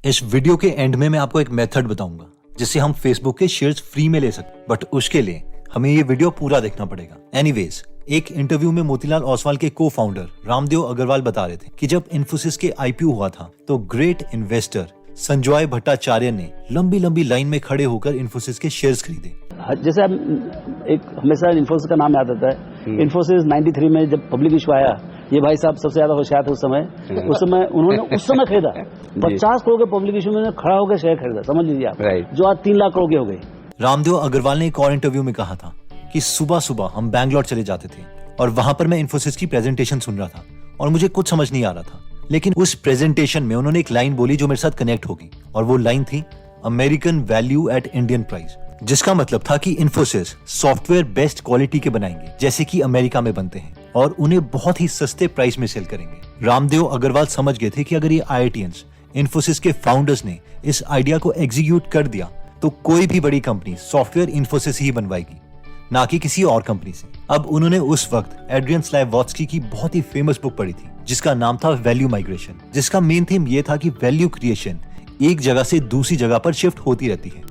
इस वीडियो के एंड में मैं आपको एक मेथड बताऊंगा जिससे हम फेसबुक के शेयर्स फ्री में ले सकते, बट उसके लिए हमें ये वीडियो पूरा देखना पड़ेगा। एनीवेज, एक इंटरव्यू में मोतीलाल ओसवाल के को फाउंडर रामदेव अग्रवाल बता रहे थे कि जब इन्फोसिस के आईपीओ हुआ था तो ग्रेट इन्वेस्टर संजय भट्टाचार्य ने लंबी लंबी लाइन में खड़े होकर इन्फोसिस के शेयर्स खरीदे। जैसे एक हमेशा इन्फोसिस का नाम याद आता है। इन्फोसिस 93 में जब पब्लिक इशू आया, ये भाई साहब सबसे ज्यादा होशियार थे उस समय उन्होंने उस समय खरीदा 50 करोड़ के पब्लिक इशू में खड़ा होकर शेयर खरीदा, समझ लीजिए आप, जो आज 3 लाख करोड़ के हो गए। रामदेव अग्रवाल ने एक और इंटरव्यू में कहा था कि सुबह सुबह हम बैंगलोर चले जाते थे और वहां पर मैं इन्फोसिस की प्रेजेंटेशन सुन रहा था और मुझे कुछ समझ नहीं आ रहा था, लेकिन उस प्रेजेंटेशन में उन्होंने एक लाइन बोली जो मेरे साथ कनेक्ट होगी, और वो लाइन थी American value at Indian price, जिसका मतलब था कि इन्फोसिस सॉफ्टवेयर बेस्ट क्वालिटी के बनाएंगे जैसे कि अमेरिका में बनते हैं और उन्हें बहुत ही सस्ते प्राइस में सेल करेंगे। रामदेव अग्रवाल समझ गए थे कि अगर ये IITians इन्फोसिस के फाउंडर्स ने इस आइडिया को एग्जीक्यूट कर दिया तो कोई भी बड़ी कंपनी सॉफ्टवेयर इन्फोसिस ही बनवाएगी, ना कि किसी और कंपनी से। अब उन्होंने उस वक्त एड्रियन स्लावोत्स्की की बहुत ही फेमस बुक पढ़ी थी जिसका नाम था वैल्यू माइग्रेशन, जिसका मेन थीम ये था कि वैल्यू क्रिएशन एक जगह से दूसरी जगह पर शिफ्ट होती रहती है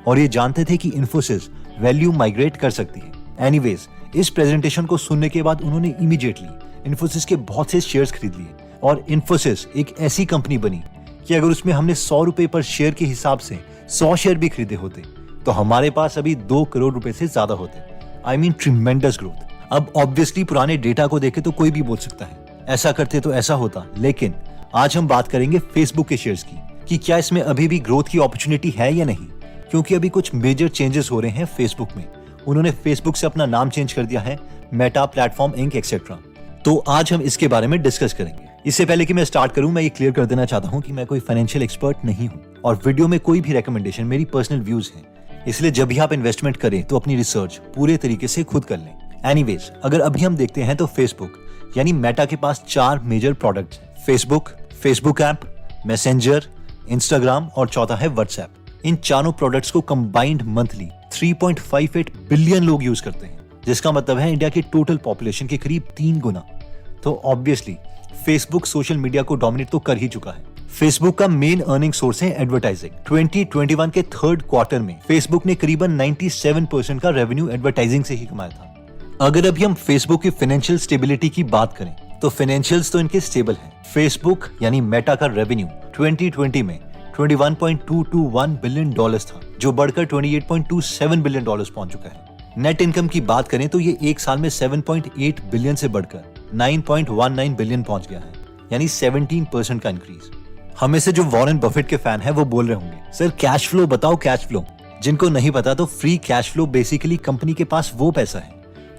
और ये जानते थे कि इन्फोसिस वैल्यू माइग्रेट कर सकती है। एनीवेज, इस प्रेजेंटेशन को सुनने के बाद उन्होंने इमीडिएटली इन्फोसिस के बहुत से शेयर्स खरीद लिए और इन्फोसिस एक ऐसी कंपनी बनी कि अगर उसमें हमने 100 रुपए पर शेयर के हिसाब से 100 शेयर भी खरीदे होते तो हमारे पास अभी 2 करोड़ रुपए से ज्यादा होते। I mean tremendous growth. अब ऑब्वियसली पुराने डेटा को देखे तो कोई भी बोल सकता है ऐसा करते तो ऐसा होता, लेकिन आज हम बात करेंगे फेसबुक के शेयर्स की कि क्या इसमें अभी भी ग्रोथ की अपॉर्चुनिटी है या नहीं, क्योंकि अभी कुछ मेजर चेंजेस हो रहे हैं फेसबुक में। उन्होंने फेसबुक से अपना नाम चेंज कर दिया है, मेटा, प्लेटफॉर्म इंक एक्सेट्रा। तो आज हम इसके बारे में डिस्कस करेंगे। इससे पहले कि मैं स्टार्ट करूं, मैं ये क्लियर कर देना चाहता हूं कि मैं कोई फाइनेंशियल एक्सपर्ट नहीं हूं और वीडियो में कोई भी रिकमेंडेशन मेरी पर्सनल व्यूज हैं, इसलिए जब भी आप इन्वेस्टमेंट करें तो अपनी रिसर्च पूरे तरीके से खुद कर लें। एनीवेज, अगर अभी हम देखते हैं तो फेसबुक यानी मेटा के पास 4 मेजर प्रोडक्ट्स हैं। फेसबुक ऐप, मैसेंजर, इंस्टाग्राम और चौथा है व्हाट्सएप। इन चारों प्रोडक्ट्स को कंबाइंड मंथली 3.58 बिलियन लोग यूज करते हैं, जिसका मतलब है इंडिया के टोटल पॉपुलेशन के करीब 3 गुना। तो ऑब्वियसली फेसबुक सोशल मीडिया को डोमिनेट तो कर ही चुका है। फेसबुक का मेन अर्निंग सोर्स है एडवर्टाइजिंग। 2021 के 3rd क्वार्टर में फेसबुक ने करीबन 97% का रेवेन्यू एडवर्टाइजिंग से ही कमाया था। अगर अभी हम फेसबुक की फाइनेंशियल स्टेबिलिटी की बात करें तो फाइनेंशियल्स तो इनके स्टेबल हैं। फेसबुक यानी मेटा का रेवेन्यू 2020 में $21.221 बिलियन था, जो बढ़कर $28.27 बिलियन पहुंच चुका है। नेट इनकम की बात करें तो ये एक साल में 7.8 बिलियन से बढ़कर 9.19 बिलियन पहुंच गया है, यानी 17% का इंक्रीज। हमें से जो वॉरेन बफेट के फैन है वो बोल रहे होंगे, सर कैश फ्लो बताओ, कैश फ्लो। जिनको नहीं पता तो free cash flow basically company के पास वो पैसा है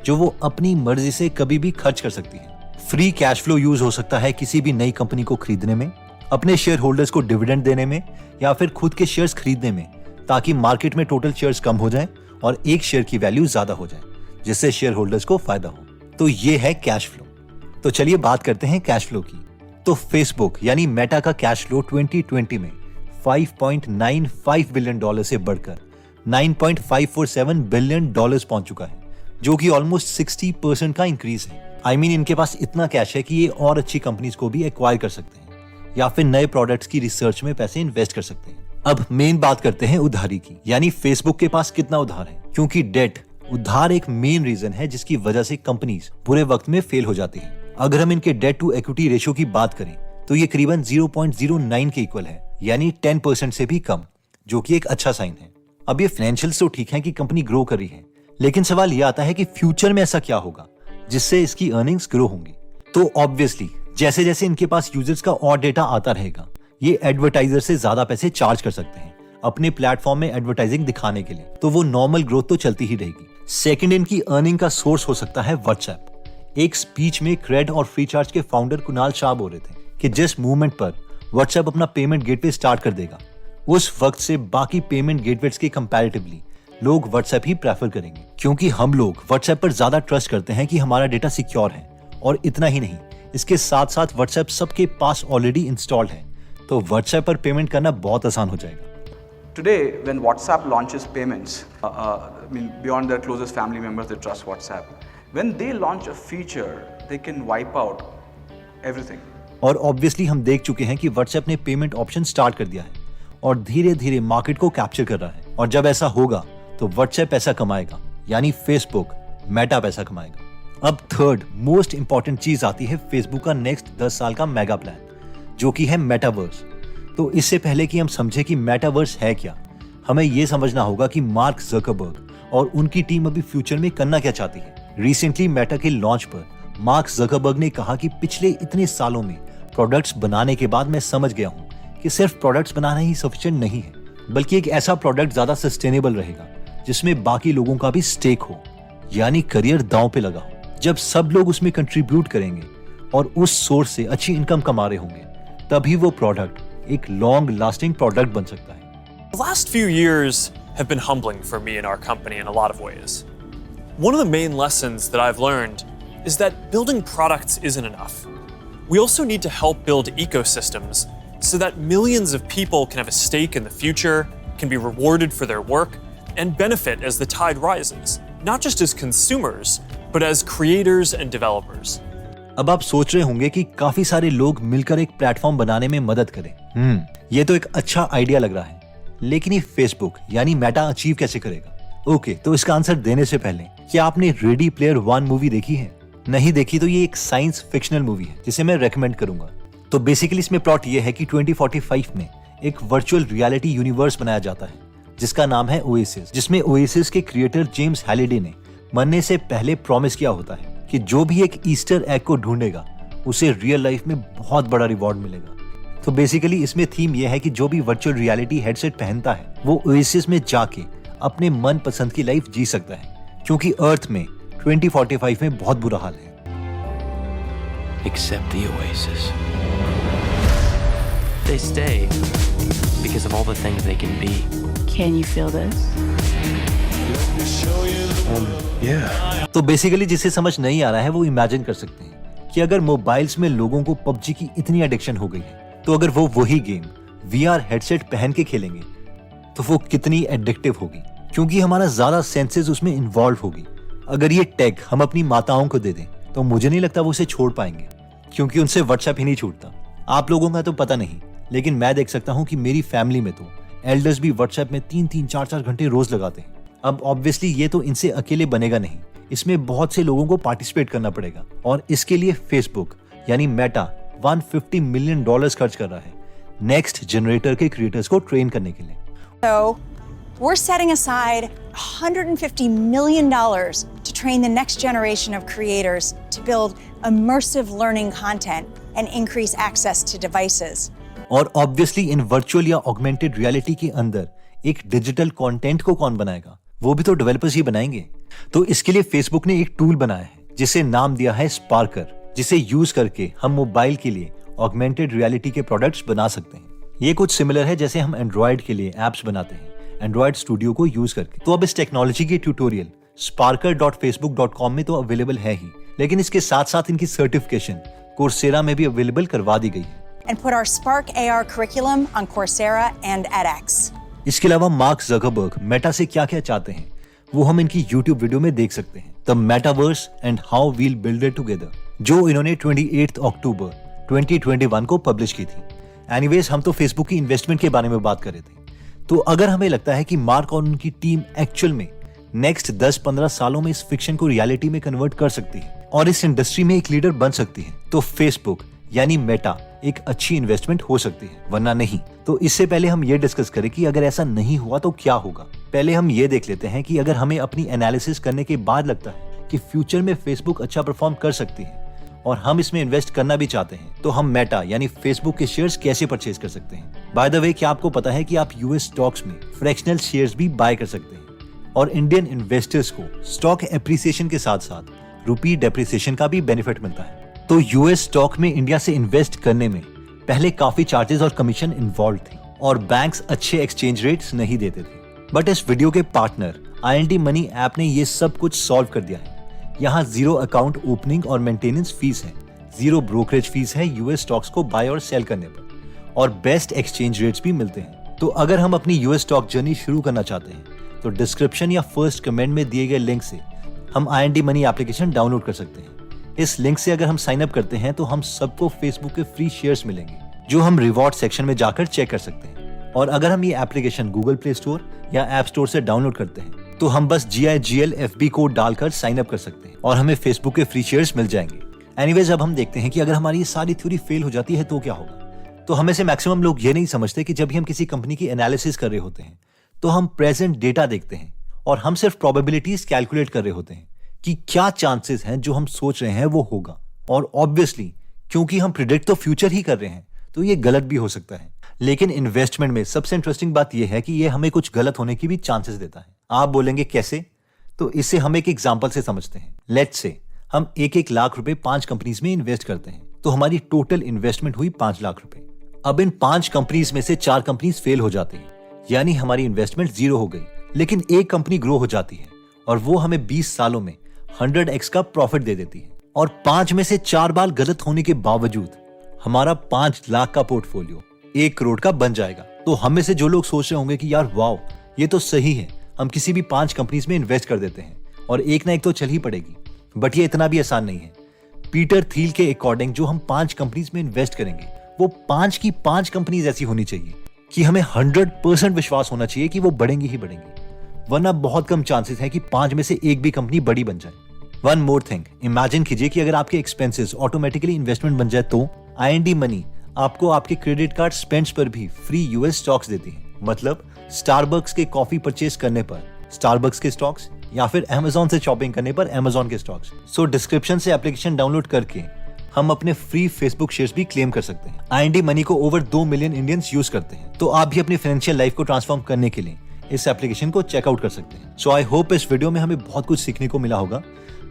जो वो अपनी मर्जी से कभी भी खर्च कर सकती है। फ्री कैश फ्लो यूज हो सकता है किसी भी नई कंपनी को खरीदने में, अपने शेयर होल्डर्स को डिविडेंड देने में, या फिर खुद के शेयर्स खरीदने में, ताकि मार्केट में टोटल शेयर्स कम हो जाए और एक शेयर की वैल्यू ज्यादा हो जाए, जिससे शेयर होल्डर्स को फायदा हो। तो ये है कैश फ्लो। तो चलिए बात करते हैं कैश फ्लो की। तो फेसबुक यानी मेटा का कैश फ्लो 2020 में $5.95 बिलियन से बढ़कर $9.547 बिलियन पहुंच चुका है, जो कि ऑलमोस्ट 60% का इंक्रीज है। आई मीन इनके पास इतना कैश है कि ये और अच्छी कंपनीज को भी एक्वायर कर सकते हैं या फिर नए प्रोडक्ट्स की रिसर्च में पैसे इन्वेस्ट कर सकते हैं। अब मेन बात करते हैं उधारी की, यानी फेसबुक के पास कितना उधार है, क्योंकि डेट उधार एक मेन रीजन है जिसकी वजह से कंपनीज बुरे वक्त में फेल हो जाती है। अगर हम इनके डेट टू इक्विटी रेशियो की बात करें तो ये करीबन 0.09 के इक्वल है, यानी 10% से भी कम, जो कि एक अच्छा साइन है। अब ये फाइनेंशियल्स तो ठीक है कि कंपनी ग्रो कर रही है, लेकिन सवाल ये आता है कि फ्यूचर में ऐसा क्या होगा जिससे इसकी अर्निंग्स ग्रो होंगी। तो ऑब्वियसली जैसे जैसे इनके पास यूजर्स का और डेटा आता रहेगा, ये एडवर्टाइजर से ज्यादा पैसे चार्ज कर सकते हैं अपने प्लेटफॉर्म में एडवर्टाइजिंग दिखाने के लिए, तो वो नॉर्मल ग्रोथ तो चलती ही रहेगी। सेकंड, इनकी अर्निंग का सोर्स हो सकता है व्हाट्सएप। एक स्पीच में क्रेड और फ्रीचार्ज के फाउंडर कुणाल शाह बोल रहे थे कि जिस मूवमेंट पर व्हाट्सएप अपना पेमेंट गेटवे स्टार्ट कर देगा, उस वक्त से बाकी पेमेंट गेटवेज के कंपैरेटिवली लोग व्हाट्सएप ही प्रेफर करेंगे, क्योंकि हम लोग व्हाट्सएप पर ज्यादा ट्रस्ट करते हैं कि हमारा डेटा सिक्योर है। और इतना ही नहीं, इसके साथ साथ व्हाट्सएप सबके पास ऑलरेडी इंस्टॉल्ड है, तो व्हाट्सएप पर पेमेंट करना बहुत आसान हो जाएगा। Today, when WhatsApp launches payments, beyond their closest family members, they trust WhatsApp. When they launch a feature, they can wipe out everything. और ऑब्वियसली हम देख चुके हैं कि व्हाट्सएप ने पेमेंट ऑप्शन स्टार्ट कर दिया है, और धीरे धीरे मार्केट को कैप्चर कर रहा है। और जब ऐसा होगा तो व्हाट्सएप पैसा कमाएगा, यानी फेसबुक, मेटा पैसा कमाएगा। अब थर्ड मोस्ट इंपॉर्टेंट चीज आती है फेसबुक का नेक्स्ट 10 साल का मेगा प्लान, जो कि है मेटावर्स। तो इससे पहले कि हम समझे कि मेटावर्स है क्या, हमें यह समझना होगा कि मार्क जकरबर्ग और उनकी टीम अभी फ्यूचर में करना क्या चाहती है। रिसेंटली मेटा के लॉन्च पर मार्क जकरबर्ग ने कहा कि पिछले इतने सालों में प्रोडक्ट्स बनाने के बाद मैं समझ गया हूं कि सिर्फ प्रोडक्ट्स बनाना ही सफिशिएंट नहीं है, बल्कि एक ऐसा प्रोडक्ट ज्यादा सस्टेनेबल रहेगा जिसमें बाकी लोगों का भी स्टेक हो, यानी करियर दांव पे लगा हो। जब सब लोग उसमें कंट्रीब्यूट करेंगे और उस सोर्स से अच्छी इनकम कमा रहे होंगे, तभी वो प्रोडक्ट एक लॉन्ग लास्टिंग प्रोडक्ट बन सकता है। The last few years have been humbling for me and our company in a lot of ways. One of the main lessons that I've learned is that building products isn't enough. We also need to help build ecosystems so that millions of people can have a stake in the future, can be rewarded for their work, and benefit as the tide rises, not just as consumers, but as creators and developers. अब आप सोच रहे होंगे कि काफी सारे लोग मिलकर एक प्लेटफॉर्म बनाने में मदद करें। ये तो एक अच्छा आइडिया लग रहा है, लेकिन ये फेसबुक यानी मेटा अचीव कैसे करेगा? ओके, तो इसका आंसर देने से पहले, क्या आपने रेडी प्लेयर वन मूवी देखी है? नहीं देखी तो ये एक साइंस फिक्शनल मूवी है जिसे मैं रेकमेंड करूंगा। तो बेसिकली इसमें प्लॉट ये है कि 2045 में एक वर्चुअल रियलिटी यूनिवर्स बनाया जाता है जिसका नाम है ओएसिस, जिसमें ओएसिस के क्रिएटर जेम्स हैलिडे ने मरने से पहले प्रॉमिस किया होता है कि जो भी एक ईस्टर एग को ढूंढेगा उसे रियल लाइफ में बहुत बड़ा रिवॉर्ड मिलेगा। तो बेसिकली इसमें थीम यह है कि जो भी वर्चुअल रियलिटी हेडसेट पहनता है वो ओएसिस में जाके अपने मन पसंद की लाइफ जी सकता है, क्योंकि अर्थ में 2045 में बहुत बुरा हाल है। Except the Oasis. They stay because of all the things they can be. Can you feel this? Yeah. तो बेसिकली जिसे समझ नहीं आ रहा है वो इमेजिन कर सकते हैं कि अगर मोबाइल्स में लोगों को पबजी की इतनी एडिक्शन हो गई है, तो अगर वो वही गेम VR हेडसेट पहन के खेलेंगे तो वो कितनी एडिक्टिव होगी, क्योंकि हमारा ज्यादा सेंसेस उसमें इन्वॉल्व होगी। अगर ये टेक हम अपनी माताओं को दे दें तो मुझे नहीं लगता वो उसे छोड़ पाएंगे, क्योंकि उनसे व्हाट्सएप ही नहीं छूटता। आप लोगों का तो पता नहीं, लेकिन मैं देख सकता हूँ कि मेरी फैमिली में तो एल्डर्स भी व्हाट्सएप में 3-3, 4-4 घंटे रोज लगाते हैं। अब ऑब्वियसली ये तो इनसे अकेले बनेगा नहीं, इसमें बहुत से लोगों को पार्टिसिपेट करना पड़ेगा, और इसके लिए फेसबुक यानी मेटा $150 मिलियन खर्च कर रहा है नेक्स्ट जनरेटर के क्रिएटर्स को ट्रेन करने के लिए। So, we're setting aside $150 million to train the next generation of creators to build immersive learning content and increase access to devices. और ऑब्वियसली इन वर्चुअल या ऑगमेंटेड रियलिटी के अंदर एक डिजिटल कंटेंट को कौन बनाएगा? वो भी तो डेवलपर्स ही बनाएंगे। तो इसके लिए फेसबुक ने एक टूल बनाया है जिसे नाम दिया है स्पार्कर, जिसे यूज करके हम मोबाइल के लिए ऑगमेंटेड रियलिटी के प्रोडक्ट्स बना सकते हैं। ये कुछ सिमिलर है जैसे हम एंड्रॉइड के लिए एप्स बनाते हैं एंड्रॉइड स्टूडियो को यूज करके। तो अब इस टेक्नोलॉजी के ट्यूटोरियल sparker.facebook.com में तो अवेलेबल है ही, लेकिन इसके साथ साथ इनकी सर्टिफिकेशन कोर्सेरा में भी अवेलेबल करवा दी गई है। And put our Spark AR curriculum on Coursera and edX. इसके अलावा मार्क जकरबर्ग मेटा से क्या क्या चाहते हैं वो हम इनकी YouTube वीडियो में देख सकते हैं, the metaverse and how we'll build it together, जो इन्होंने 28 अक्टूबर 2021 को पब्लिश की थी। एनीवेज, हम तो फेसबुक की इन्वेस्टमेंट के बारे में बात कर रहे थे। तो अगर हमें लगता है कि मार्क और उनकी टीम एक्चुअल में नेक्स्ट 10-15 सालों में इस फिक्शन को रियलिटी में कन्वर्ट कर सकती है और इस इंडस्ट्री में एक लीडर बन सकती है, तो फेसबुक यानी मेटा एक अच्छी इन्वेस्टमेंट हो सकती है, वरना नहीं। तो इससे पहले हम ये डिस्कस करें कि अगर ऐसा नहीं हुआ तो क्या होगा। पहले हम ये देख लेते हैं कि अगर हमें अपनी एनालिसिस करने के बाद लगता है कि फ्यूचर में फेसबुक अच्छा परफॉर्म कर सकती है और हम इसमें इन्वेस्ट करना भी चाहते हैं, तो हम मेटा यानी फेसबुक के शेयर्स कैसे परचेज कर सकते हैं। बाय द वे, क्या आपको पता है कि आप यूएस स्टॉक्स में फ्रैक्शनल शेयर्स भी बाय कर सकते हैं, और इंडियन इन्वेस्टर्स को स्टॉक एप्रिसिएशन के साथ साथ रुपी डेप्रिसिएशन का भी बेनिफिट मिलता है। तो यूएस स्टॉक में इंडिया से इन्वेस्ट करने में पहले काफी चार्जेस और कमीशन इन्वॉल्व थी और बैंक्स अच्छे एक्सचेंज रेट्स नहीं देते थे, बट इस वीडियो के पार्टनर IND मनी ऐप ने ये सब कुछ सॉल्व कर दिया है। यहाँ 0 अकाउंट ओपनिंग और मेंटेनेंस फीस है, 0 ब्रोकरेज फीस है यूएस स्टॉक्स को बाय और सेल करने पर, और बेस्ट एक्सचेंज रेट्स भी मिलते हैं। तो अगर हम अपनी यूएस स्टॉक जर्नी शुरू करना चाहते हैं तो डिस्क्रिप्शन या फर्स्ट कमेंट में दिए गए लिंक से हम IND मनी एप्लीकेशन डाउनलोड कर सकते हैं। इस लिंक से अगर हम साइन अप करते हैं तो हम सबको फेसबुक के फ्री शेयर्स मिलेंगे, जो हम रिवॉर्ड सेक्शन में जाकर चेक कर सकते हैं। और अगर हम ये एप्लीकेशन गूगल प्ले स्टोर या ऐप स्टोर से डाउनलोड करते हैं तो हम बस GIGLFB कोड डालकर साइन अप कर सकते हैं और हमें फेसबुक के फ्री शेयर्स मिल जाएंगे। एनीवेज, अब हम देखते हैं कि अगर हमारी ये सारी थ्योरी फेल हो जाती है तो क्या होगा। तो हमें से मैक्सिमम लोग ये नहीं समझते कि जब भी हम किसी कंपनी की एनालिसिस कर रहे होते हैं तो हम प्रेजेंट डेटा देखते हैं और हम सिर्फ प्रोबेबिलिटीज कैलकुलेट कर रहे होते हैं कि क्या चांसेस हैं जो हम सोच रहे हैं वो होगा। और ऑब्वियसली क्योंकि हम प्रिडिक्ट तो फ्यूचर ही कर रहे हैं तो ये गलत भी हो सकता है। लेकिन इन्वेस्टमेंट में सबसे इंटरेस्टिंग बात यह है कि ये हमें कुछ गलत होने की भी चांसेस देता है। आप बोलेंगे कैसे? तो इसे हम एक एग्जांपल से समझते हैं। लेट्स से हम 1-1 लाख रुपए 5 कंपनीज में इन्वेस्ट करते हैं तो हमारी टोटल इन्वेस्टमेंट हुई 5 लाख रुपए। अब इन 5 कंपनीज में से 4 कंपनीज फेल हो जाती हैं, यानी हमारी इन्वेस्टमेंट 0 हो गई। लेकिन एक कंपनी ग्रो हो जाती है और वो हमें 20 सालों में 100x का प्रॉफिट दे देती है। और 5 में से 4 बार गलत होने के बावजूद हमारा 5 लाख का पोर्टफोलियो 1 करोड़ का बन जाएगा। तो हम में से जो लोग सोच रहे होंगे कि यार वाओ, ये तो सही है, हम किसी भी 5 कंपनीज में इन्वेस्ट कर देते हैं और एक ना एक तो चल ही पड़ेगी। बट ये इतना भी आसान नहीं है। पीटर थील के अकॉर्डिंग जो हम 5 कंपनीज में इन्वेस्ट करेंगे वो 5 की 5 कंपनीज ऐसी होनी चाहिए कि हमें 100% विश्वास होना चाहिए कि वो बढ़ेंगी ही बढ़ेंगी, वरना बहुत कम चांसेस है कि 5 में से एक भी कंपनी बड़ी बन जाए। वन मोर थिंग, इमेजिन कीजिए कि अगर आपके एक्सपेंसेस ऑटोमेटिकली इन्वेस्टमेंट बन जाए तो IND मनी आपको आपके क्रेडिट कार्ड स्पेंड्स पर भी फ्री US स्टॉक्स देती है। मतलब स्टारबक्स के कॉफी परचेज करने पर स्टारबक्स के स्टॉक्स या फिर Amazon से शॉपिंग करने पर Amazon के स्टॉक्स। सो डिस्क्रिप्शन से एप्लीकेशन डाउनलोड करके हम अपने फ्री फेसबुक शेयर्स भी क्लेम कर सकते हैं। IND मनी को ओवर 2 मिलियन इंडियंस यूज करते हैं, तो आप भी अपनी फाइनेंशियल लाइफ को ट्रांसफॉर्म करने के लिए इस एप्लीकेशन को चेकआउट कर सकते हैं। सो आई होप इस वीडियो में हमें बहुत कुछ सीखने को मिला होगा।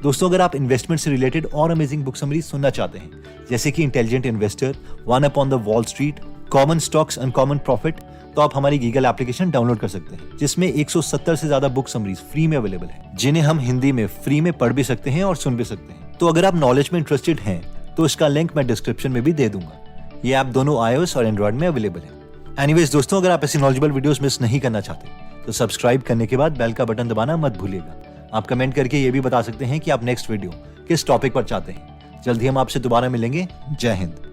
दोस्तों, अगर आप इन्वेस्टमेंट से रिलेटेड और अमेजिंग बुक समरीज सुनना चाहते हैं, जैसे कि intelligent investor, one upon the wall street, common stocks, uncommon profit, तो आप हमारी गीगल एप्लीकेशन डाउनलोड कर सकते हैं, जिसमें 170 से ज्यादा बुक समरीज फ्री में अवेलेबल है, जिन्हें हम हिंदी में फ्री में पढ़ भी सकते हैं और सुन भी सकते हैं। तो अगर आप नॉलेज में इंटरेस्टेड हैं तो इसका लिंक मैं डिस्क्रिप्शन में भी दे दूंगा। ये ऐप दोनों iOS और एंड्रॉइड में अवेलेबल है। एनीवेज दोस्तों, अगर आप ऐसी नॉलेजेबल वीडियोस मिस नहीं करना चाहते तो सब्सक्राइब करने के बाद बेल का बटन दबाना मत भूलिएगा। आप कमेंट करके ये भी बता सकते हैं कि आप नेक्स्ट वीडियो किस टॉपिक पर चाहते हैं। जल्दी हम आपसे दोबारा मिलेंगे। जय हिंद।